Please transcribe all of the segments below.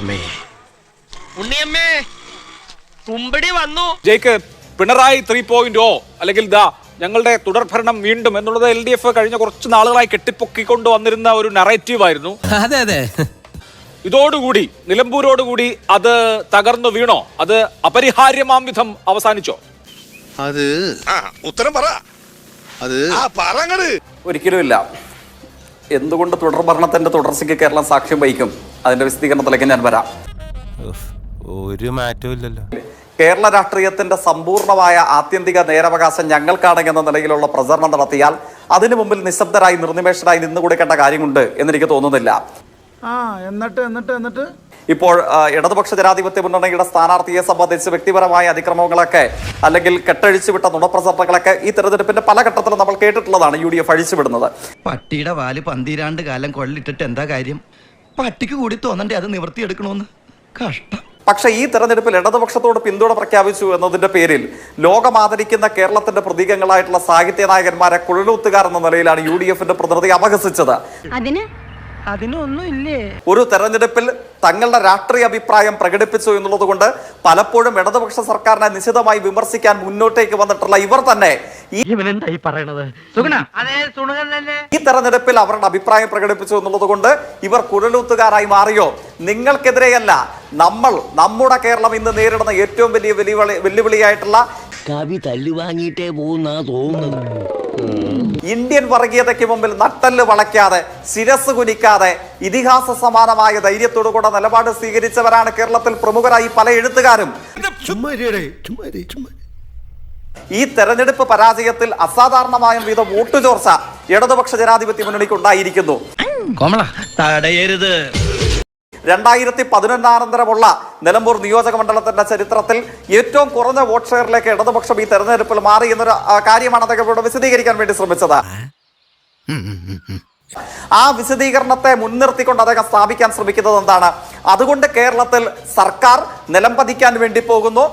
ഉണ്ണിയമ്മേ കുമ്പടി വന്നു. ജയിക്ക് പിണറായി 3.0 അല്ലെങ്കിൽ ഞങ്ങളുടെ തുടർഭരണം വീണ്ടും എന്നുള്ളത് LDF കഴിഞ്ഞ കുറച്ച് നാളുകളായി കെട്ടിപ്പൊക്കിക്കൊണ്ട് വന്നിരുന്ന ഒരു നറേറ്റീവ് ആയിരുന്നു. അതെ അതെ. ഇതോടുകൂടി നിലമ്പൂരോടുകൂടി അത് തകർന്നു വീണോ? അത് അപരിഹാര്യമാം വിധം അവസാനിച്ചോ? അത് ഉത്തരം പറ. അത് ഒരിക്കലുമില്ല. എന്തുകൊണ്ട് തുടർഭരണത്തിന്റെ തുടർച്ചയ്ക്ക് കേരളം സാക്ഷ്യം വഹിക്കും? അതിന്റെ വിശദീകരണത്തിലേക്ക് ഞാൻ വരാം. ഒരു മാറ്റവും ഇല്ലല്ലോ. കേരള രാഷ്ട്രീയത്തിന്റെ സമ്പൂർണമായ ആത്യന്തിക നേരവകാശം ഞങ്ങൾക്കാണെന്ന നിലയിലുള്ള പ്രചരണം നടത്തിയാൽ അതിനു മുമ്പിൽ നിശബ്ദരായി നിർനിമേഷരായി നിന്നുകൊടുക്കേണ്ട കാര്യമുണ്ട് എന്നെനിക്ക് തോന്നുന്നില്ല. എന്നിട്ട് ഇപ്പോൾ ഇടതുപക്ഷ ജനാധിപത്യ മുന്നണിയുടെ സ്ഥാനാർത്ഥിയെ സംബന്ധിച്ച് വ്യക്തിപരമായ അതിക്രമങ്ങളൊക്കെ അല്ലെങ്കിൽ കെട്ടഴിച്ചുവിട്ട നുണപ്രചരണങ്ങളൊക്കെ ഈ തെരഞ്ഞെടുപ്പിന്റെ പല ഘട്ടത്തിലും നമ്മൾ കേട്ടിട്ടുള്ളതാണ്. UDF അഴിച്ചുവിടുന്നത്. പട്ടിയുടെ വാല് പന്തിരാണ്ട് കാലം കൊള്ളിട്ടിട്ട് എന്താ കാര്യം? പട്ടിക്ക് കൂടി തോന്നണ്ടേ അത് നിവർത്തിയെടുക്കണോന്ന്? കഷ്ടം. പക്ഷേ ഈ തെരഞ്ഞെടുപ്പിൽ ഇടതുപക്ഷത്തോട് പിന്തുണ പ്രഖ്യാപിച്ചു എന്നതിന്റെ പേരിൽ ലോകമാദരിക്കുന്ന കേരളത്തിന്റെ പ്രതീകങ്ങളായിട്ടുള്ള സാഹിത്യ നായകന്മാരെ കുഴലൂത്തുകാർ എന്ന നിലയിലാണ് UDFന്റെ പ്രതിനിധി അപഹസിച്ചത്. അതിനൊന്നും ഇല്ലേ? ഒരു തെരഞ്ഞെടുപ്പിൽ തങ്ങളുടെ രാഷ്ട്രീയ അഭിപ്രായം പ്രകടിപ്പിച്ചു എന്നുള്ളത് കൊണ്ട് പലപ്പോഴും ഇടതുപക്ഷ സർക്കാരിനെ നിശിതമായി വിമർശിക്കാൻ മുന്നോട്ടേക്ക് വന്നിട്ടുള്ള ഇവർ തന്നെ ഈ തെരഞ്ഞെടുപ്പിൽ അവരുടെ അഭിപ്രായം പ്രകടിപ്പിച്ചു എന്നുള്ളത് കൊണ്ട് ഇവർ കുഴലൂത്തുകാരായി മാറിയോ? നിങ്ങൾക്കെതിരെയല്ല, നമ്മുടെ കേരളം ഇന്ന് നേരിടുന്ന ഏറ്റവും വലിയ വെല്ലുവിളിയായിട്ടുള്ള കവി തല്ലുവാങ്ങിയിട്ടേ പോകുന്ന തോന്നുന്നത്. ഇന്ത്യൻ വർഗീയതയ്ക്ക് മുമ്പിൽ നട്ടല് വളയ്ക്കാതെ ശിരസ് കുനിക്കാതെ ഇതിഹാസ സമാനമായ ധൈര്യത്തോടുകൂടെ നിലപാട് സ്വീകരിച്ചവരാണ് കേരളത്തിൽ പ്രമുഖരായി പല എഴുത്തുകാരും. ഈ തെരഞ്ഞെടുപ്പ് പരാജയത്തിൽ അസാധാരണമായ വിധം വോട്ട് ചോർച്ച ഇടതുപക്ഷ ജനാധിപത്യ മുന്നണിക്ക് ഉണ്ടായിരിക്കുന്നു. 2011 നിലമ്പൂർ നിയോജക മണ്ഡലത്തിന്റെ ചരിത്രത്തിൽ ഏറ്റവും കുറഞ്ഞ വോട്ട് ഷെയറിലേക്ക് ഇടതുപക്ഷം ഈ തെരഞ്ഞെടുപ്പിൽ മാറി എന്നൊരു കാര്യമാണ് അദ്ദേഹം ഇവിടെ വിശദീകരിക്കാൻ വേണ്ടി ശ്രമിച്ചത്. ആ വിശദീകരണത്തെ മുൻനിർത്തിക്കൊണ്ട് അദ്ദേഹം സ്ഥാപിക്കാൻ ശ്രമിക്കുന്നത് എന്താണ്? അതുകൊണ്ട് കേരളത്തിൽ സർക്കാർ നിലംപതിക്കാൻ വേണ്ടി പോകുന്നു.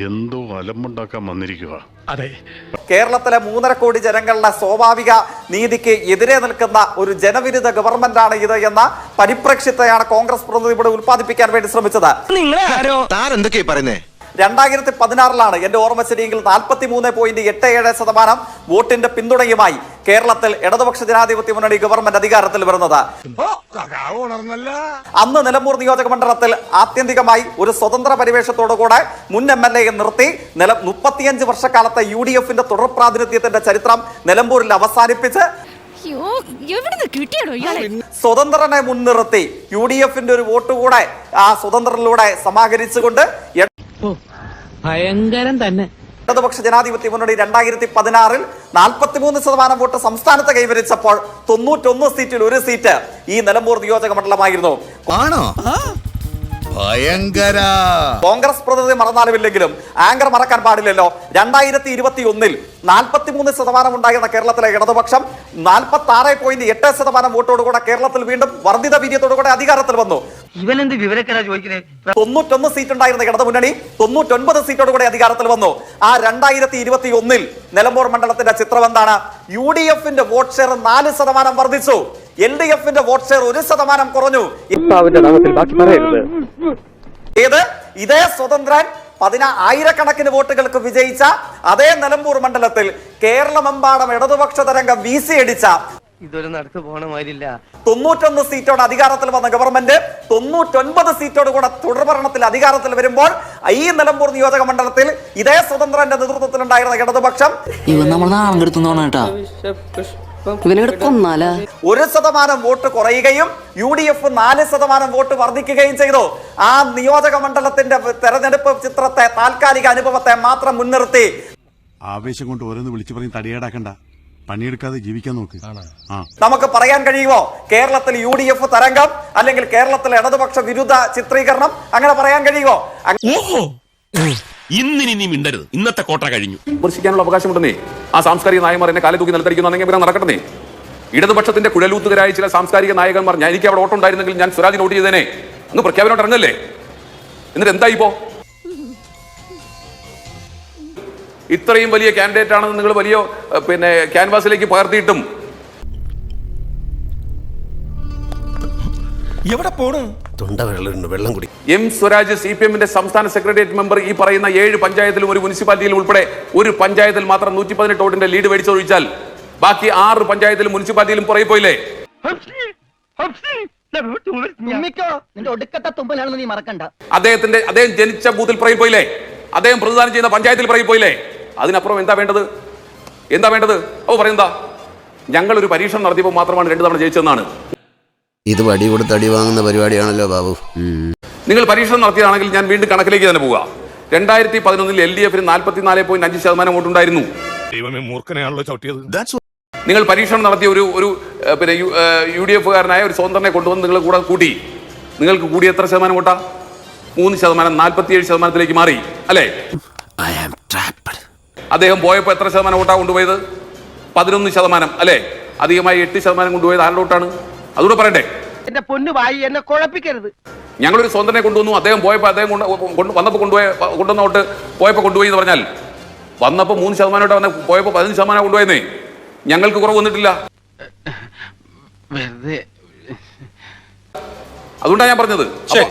എന്തോ അലമ്പുണ്ടാക്കാൻ വന്നിരിക്കുക. കേരളത്തിലെ 3.5 കോടി ജനങ്ങളുടെ സ്വാഭാവിക നീതിക്ക് എതിരെ നിൽക്കുന്ന ഒരു ജനവിരുദ്ധ ഗവൺമെന്റാണ് ഇത് എന്ന പരിപ്രേക്ഷ്യത്തെയാണ് കോൺഗ്രസ് പ്രതിനിധി ഇവിടെ ഉത്പാദിപ്പിക്കാൻ വേണ്ടി ശ്രമിച്ചത്. 2016 എന്റെ ഓർമ്മ ശരിയെങ്കിൽ 43.87% വോട്ടിന്റെ പിന്തുണയുമായി കേരളത്തിൽ ഇടതുപക്ഷ ജനാധിപത്യ മുന്നണി ഗവൺമെന്റ് അധികാരത്തിൽ വരുന്നത്. അന്ന് നിലമ്പൂർ നിയോജക മണ്ഡലത്തിൽ ആത്യന്തികമായി ഒരു സ്വതന്ത്ര പരിവേഷത്തോടുകൂടെ മുൻ MLA നിർത്തി 35 വർഷക്കാലത്തെ UDFന്റെ തുടർ പ്രാതിനിധ്യത്തിന്റെ ചരിത്രം നിലമ്പൂരിൽ അവസാനിപ്പിച്ച് സ്വതന്ത്രനെ മുൻനിർത്തി UDFന്റെ ഒരു വോട്ട് കൂടെ ആ സ്വതന്ത്രനിലൂടെ സമാഹരിച്ചുകൊണ്ട് ഭയങ്കരം തന്നെ ഇടതുപക്ഷ ജനാധിപത്യ മുന്നണി 2016 43% വോട്ട് സംസ്ഥാനത്ത് കൈവരിച്ചപ്പോൾ 91 സീറ്റിൽ 1 സീറ്റ് ഈ നിലമ്പൂർ നിയോജക മണ്ഡലമായിരുന്നു. കോൺഗ്രസ് പ്രതിനിധി മറന്നാലുമില്ലെങ്കിലും ആങ്കർ മറക്കാൻ പാടില്ലല്ലോ. 2021 43% ഉണ്ടായിരുന്ന കേരളത്തിലെ ഇടതുപക്ഷം 46.8% വോട്ടോടുകൂടെ കേരളത്തിൽ വീണ്ടും വർദ്ധിത വീര്യത്തോടുകൂടെ അധികാരത്തിൽ വന്നു. 91 സീറ്റ് ഉണ്ടായിരുന്ന ഇടതുമുന്നണി 99 സീറ്റോടുകൂടെ അധികാരത്തിൽ വന്നു. ആ 2021 നിലമ്പൂർ മണ്ഡലത്തിന്റെ ചിത്രം എന്താണ്? UDFന്റെ വോട്ട് ഷെയർ 4% വർദ്ധിച്ചു. LDFന്റെ വോട്ട് ഷെയർ 1% കുറഞ്ഞു. ഇതേ സ്വതന്ത്രൻ 10,000 വോട്ടുകൾക്ക് വിജയിച്ച അതേ നിലമ്പൂർ മണ്ഡലത്തിൽ കേരളമെമ്പാടും ഇടതുപക്ഷ തരംഗം വീശിയടിച്ച ഇതൊരു നടത്തു പോണ മാതിരില്ല 91 സീറ്റോടെ അധികാരത്തിൽ വന്ന ഗവൺമെന്റ് 99 സീറ്റോട് കൂടെ തുടർഭരണത്തിൽ അധികാരത്തിൽ വരുമ്പോൾ ഈ നിലമ്പൂർ നിയോജക മണ്ഡലത്തിൽ ഇതേ സ്വതന്ത്രന്റെ നേതൃത്വത്തിൽ ഉണ്ടായിരുന്ന ഇടതുപക്ഷം 1% വോട്ട് കുറയുകയും UDF 4% വോട്ട് വർദ്ധിക്കുകയും ചെയ്തു. ആ നിയോജക മണ്ഡലത്തിന്റെ തെരഞ്ഞെടുപ്പ് ചിത്രത്തെ താൽക്കാലിക അനുഭവത്തെ മാത്രം മുൻനിർത്തി ആവേശം കൊണ്ട് ഓരോന്ന് വിളിച്ചു പറഞ്ഞ് തടിയേടാക്കണ്ട, പണിയെടുക്കാതെ ജീവിക്കാൻ നോക്ക്. നമുക്ക് പറയാൻ കഴിയുമോ കേരളത്തിൽ UDF തരംഗം അല്ലെങ്കിൽ കേരളത്തിലെ ഇടതുപക്ഷ വിരുദ്ധ ചിത്രീകരണം? അങ്ങനെ പറയാൻ കഴിയുമോ? ഇന്നിനി നീ മിണ്ടരുത്, ഇന്നത്തെ കോട്ട കഴിഞ്ഞു. വിമർശിക്കാനുള്ള അവകാശമുണ്ടെന്നേ. ആ സാംസ്കാരിക നായകന്മാർ എന്നെ കാലി തൂക്കി നിലത്തടിക്കുന്ന നടക്കട്ടെ. ഇടതുപക്ഷത്തിന്റെ കുഴലൂത്തുകരായ ചില സാംസ്കാരിക നായകന്മാർ, എനിക്ക് അവിടെ ഓട്ടം ഉണ്ടായിരുന്നെങ്കിൽ ഞാൻ സ്വരാജ് നോട്ട് ചെയ്തേനെ. അങ്ങ് പ്രഖ്യാപനോട്ട് ഇറങ്ങല്ലേ? എന്നിട്ട് എന്താ ഇപ്പോ ഇത്രയും വലിയ കാൻഡിഡേറ്റ് ആണെന്ന് നിങ്ങൾ വലിയ ക്യാൻവാസിലേക്ക് പകർത്തിയിട്ടും എവിടെ പോണു? തൊണ്ട വെള്ളം കുടി. എം സ്വരാജ് CPM-ന്റെ സംസ്ഥാന സെക്രട്ടേറിയറ്റ് മെമ്പർ ഈ പറയുന്ന 7 പഞ്ചായത്തിലും ഒരു മുനിസിപ്പാലിറ്റിയിലും ഉൾപ്പെടെ ഒരു പഞ്ചായത്തിൽ മാത്രം 118 വോട്ടിന്റെ ലീഡ് മേടിച്ചൊഴിച്ചാൽ ബാക്കി 6 പഞ്ചായത്തിലും മുനിസിപ്പാലിറ്റിയിലും പുറകെ പോയില്ലേ? അദ്ദേഹം ജനിച്ച ബൂത്തിൽ പുറകെ പോയില്ലേ? അദ്ദേഹം പ്രതിദാനം ചെയ്യുന്ന പഞ്ചായത്തിൽ പുറകെ പോയില്ലേ? അതിനപ്പുറം എന്താ വേണ്ടത്? അപ്പോൾ പറയുന്നതാ ഞങ്ങൾ ഒരു പരീക്ഷണം നടത്തിയപ്പോൾ മാത്രമാണ് 2 തവണ ജയിച്ചതെന്നാണ്. ഇത് വടി കൊടുത്ത് അടി വാങ്ങുന്ന പരിപാടിയാണല്ലോ ബാബു. നിങ്ങൾ പരീക്ഷണം നടത്തിയതാണെങ്കിൽ ഞാൻ വീണ്ടും കണക്കിലേക്ക് തന്നെ പോവുക. 2011 LDF-ന് 44.5% വോട്ടുണ്ടായിരുന്നു. നിങ്ങൾ പരീക്ഷണം നടത്തിയ ഒരു പിന്നെ UDF-കാരനായ ഒരു സ്വതന്ത്രനെ കൊണ്ടുവന്ന് നിങ്ങൾ കൂടെ കൂട്ടി. നിങ്ങൾക്ക് കൂടി എത്ര ശതമാനം വോട്ടാ? 3%, 47% മാറി അല്ലേ? അദ്ദേഹം പോയപ്പോൾ എത്ര ശതമാനം വോട്ടാ കൊണ്ടുപോയത്? 11% അല്ലേ? അധികമായി 8% കൊണ്ടുപോയത് ആരുടെ വോട്ടാണ്? അതുകൂടെ പറയട്ടെ. എന്റെ പൊന്നു വായി എന്നെ കുഴപ്പിക്കരുത്. ഞങ്ങളൊരു സ്വതന്ത്രനെ കൊണ്ടുവന്നു, അദ്ദേഹം പോയപ്പോൾ അദ്ദേഹം വന്നപ്പോൾ കൊണ്ടുവന്ന വോട്ട് പോയപ്പോൾ കൊണ്ടുപോയി എന്ന് പറഞ്ഞാൽ വന്നപ്പോൾ 3% വന്ന് പോയപ്പോൾ 15% കൊണ്ടുപോയെന്നേ. ഞങ്ങൾക്ക് കുറവ് വന്നിട്ടില്ല. അതുകൊണ്ടാണ് ഞാൻ പറഞ്ഞത്.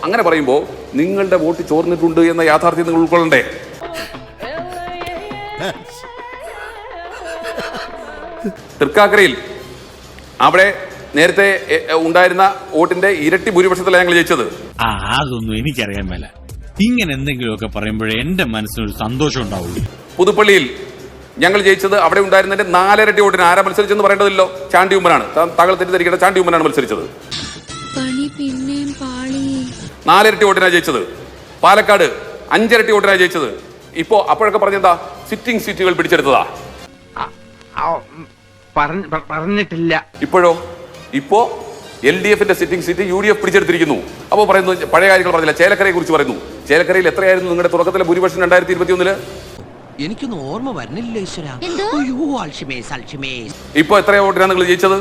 അങ്ങനെ പറയുമ്പോൾ നിങ്ങളുടെ വോട്ട് ചോർന്നിട്ടുണ്ട് എന്ന യാഥാർത്ഥ്യം നിങ്ങൾ ഉൾക്കൊള്ളണ്ടേ? തൃക്കാക്കരയിൽ അവിടെ നേരത്തെ ഉണ്ടായിരുന്ന വോട്ടിന്റെ ഇരട്ടി ഭൂരിപക്ഷത്തിലാണ് ഞങ്ങൾ ജയിച്ചത്. അതൊന്നും എനിക്കറിയാൻ മേല. ഇങ്ങനെ എന്തെങ്കിലുമൊക്കെ പറയുമ്പോഴേ എന്റെ മനസ്സിനൊരു സന്തോഷം ഉണ്ടാവുള്ളൂ. പുതുപ്പള്ളിയിൽ ഞങ്ങൾ ജയിച്ചത് അവിടെ ഉണ്ടായിരുന്നതിന്റെ 4 ഇരട്ടി വോട്ടിന്. ആരാ മത്സരിച്ചെന്ന് പറയേണ്ടതില്ലോ? ചാണ്ടി ഉമ്മനാണ്. താങ്കൾ തെറ്റിദ്ധരിക്കേണ്ട, ചാണ്ടി ഉമ്മനാണ് മത്സരിച്ചത്. 4 ഇരട്ടി വോട്ടിനാണ് ജയിച്ചത്. പാലക്കാട് 5 ഇരട്ടി വോട്ടിനാണ് ജയിച്ചത്. ഇപ്പോ അപ്പോഴൊക്കെ പറഞ്ഞെന്താ? സിറ്റിംഗ് സീറ്റുകൾ പിടിച്ചെടുത്തതാ. പറഞ്ഞിട്ടില്ല. ഇപ്പോ LDF-ന്റെ സിറ്റിംഗ് സീറ്റ് UDF പിടിച്ചെടുത്തിരിക്കുന്നു. അപ്പോൾ പറയുന്നു പഴയ കാര്യങ്ങൾ പറഞ്ഞില്ല. ചേലക്കരയെ കുറിച്ച് പറയുന്നു. ചേലക്കരയിൽ എത്രയായിരുന്നു നിങ്ങളുടെ തുടക്കത്തിലെ ഭൂരിപക്ഷം 2021? എനിക്കൊന്നും ഓർമ്മ വരുന്നില്ല. ഇപ്പൊ എത്ര വോട്ടിനാണ് നിങ്ങൾ ജയിച്ചത്?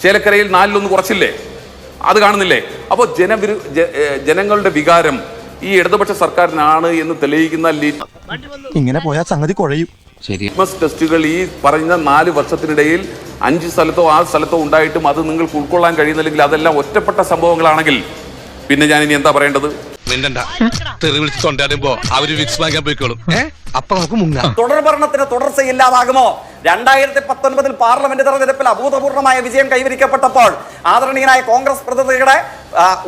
ചേലക്കരയിൽ 4-1 കുറച്ചില്ലേ? അത് കാണുന്നില്ലേ? അപ്പോൾ ജനങ്ങളുടെ വികാരം ഈ ഇടതുപക്ഷ സർക്കാരിനാണ് എന്ന് തെളിയിക്കുന്ന ഇങ്ങനെ പോയാൽ സംഗതി കുഴയും. ലിറ്റ്മസ് ടെസ്റ്റുകൾ ഈ പറഞ്ഞ 4 വർഷത്തിനിടയിൽ 5 സ്ഥലത്തോ 6 സ്ഥലത്തോ ഉണ്ടായിട്ടും അത് നിങ്ങൾക്ക് ഉൾക്കൊള്ളാൻ കഴിയുന്നില്ലെങ്കിൽ അതെല്ലാം ഒറ്റപ്പെട്ട സംഭവങ്ങളാണെങ്കിൽ പിന്നെ ഞാൻ ഇനി എന്താ പറയേണ്ടത്? തുടർ ഭരണത്തിന് തുടർച്ചയില്ലാതാകുമോ? 2019 പാർലമെന്റ് തെരഞ്ഞെടുപ്പിൽ അഭൂതപൂർവമായ വിജയം കൈവരിക്കപ്പെട്ടപ്പോൾ ആദരണീയനായ കോൺഗ്രസ് പ്രതിനിധിയുടെ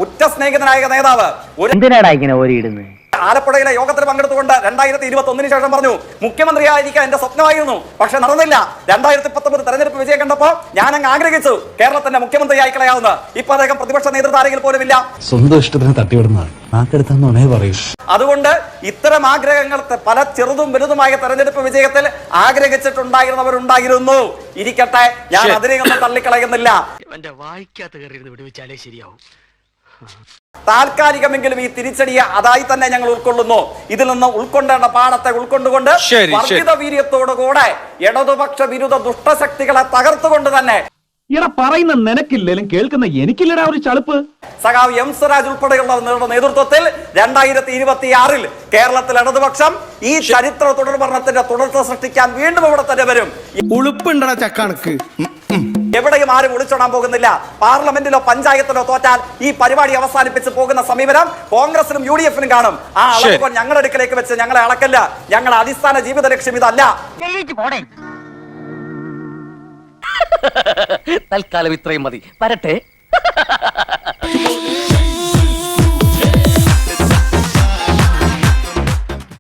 ഉറ്റ സ്നേഹിതനായ നേതാവ് എന്തിനാടാ ഇങ്ങനെ ഓരിയിടുന്നത്? ആലപ്പുഴയിലെ യോഗത്തിൽ പങ്കെടുത്തുകൊണ്ട് 2021 ശേഷം പറഞ്ഞു, മുഖ്യമന്ത്രിയായിരിക്കാൻ എന്റെ സ്വപ്നമായിരുന്നു, പക്ഷെ നടന്നില്ല. 2019 തെരഞ്ഞെടുപ്പ് വിജയം കണ്ടപ്പോൾ ഞാൻ അങ്ങ് ആഗ്രഹിച്ചു കേരളത്തിന്റെ മുഖ്യമന്ത്രിയായി കളയാവുന്ന. ഇപ്പൊ അദ്ദേഹം പ്രതിപക്ഷ നേതൃത്വത്തിൽ പോലുമില്ല. സ്വന്തം ഇഷ്ടത്തിന് തട്ടിവിടുന്നതാണ്. അതുകൊണ്ട് ഇത്തരം ആഗ്രഹങ്ങൾ പല ചെറുതും വലുതുമായ തെരഞ്ഞെടുപ്പ് വിജയത്തിൽ ആഗ്രഹിച്ചിട്ടുണ്ടായിരുന്നവരുണ്ടായിരുന്നു. ഇരിക്കട്ടെ, ഞാൻ അതിനെയൊന്നും തള്ളിക്കളയുന്നില്ല. വായിക്കാത്ത കയറി വിടുവിച്ചാലേ ശരിയാവും. താൽക്കാലികമെങ്കിലും ഈ തിരിച്ചടിയെ അതായി തന്നെ ഞങ്ങൾ ഉൾക്കൊള്ളുന്നു. ഇതിൽ നിന്ന് ഉൾക്കൊണ്ടേണ്ട പാഠത്തെ ഉൾക്കൊണ്ടുകൊണ്ട് വർദ്ധിത വീര്യത്തോടുകൂടെ ഇടതുപക്ഷ വിരുദ്ധ ദുഷ്ടശക്തികളെ തകർത്തുകൊണ്ട് തന്നെ പറയുന്ന നിനക്കില്ലേലും കേൾക്കുന്ന എനിക്കില്ലടാ ഒരു ചളുപ്പ്. സഖാവ് എം സ്വരാജ് ഉൾപ്പെടെയുള്ളവരുടെ നേതൃത്വത്തിൽ 2026 കേരളത്തിൽ ഇടതുപക്ഷം ഈ ചരിത്ര തുടർ ഭരണത്തിന്റെ തുടർച്ച സൃഷ്ടിക്കാൻ വീണ്ടും ഇവിടെ തന്നെ വരും. ഉളുപ്പുണ്ടടാ ചക്കണക്ക്. എവിടെയും ആരും ഒളിച്ചോടാൻ പോകുന്നില്ല. പാർലമെന്റിലോ പഞ്ചായത്തിലോ തോറ്റാൽ ഈ പരിപാടി അവസാനിപ്പിച്ച് പോകുന്ന സമീപനം കോൺഗ്രസിനും UDF-നും കാണും. ആ അളവുകൾ ഞങ്ങളുടെ അടുക്കലേക്ക് വെച്ച് ഞങ്ങളെ അളക്കല്ല. ഞങ്ങളുടെ അടിസ്ഥാന ജീവിത ലക്ഷ്യം ഇതല്ല. തൽക്കാലം ഇത്രയും മതി. വരട്ടെ.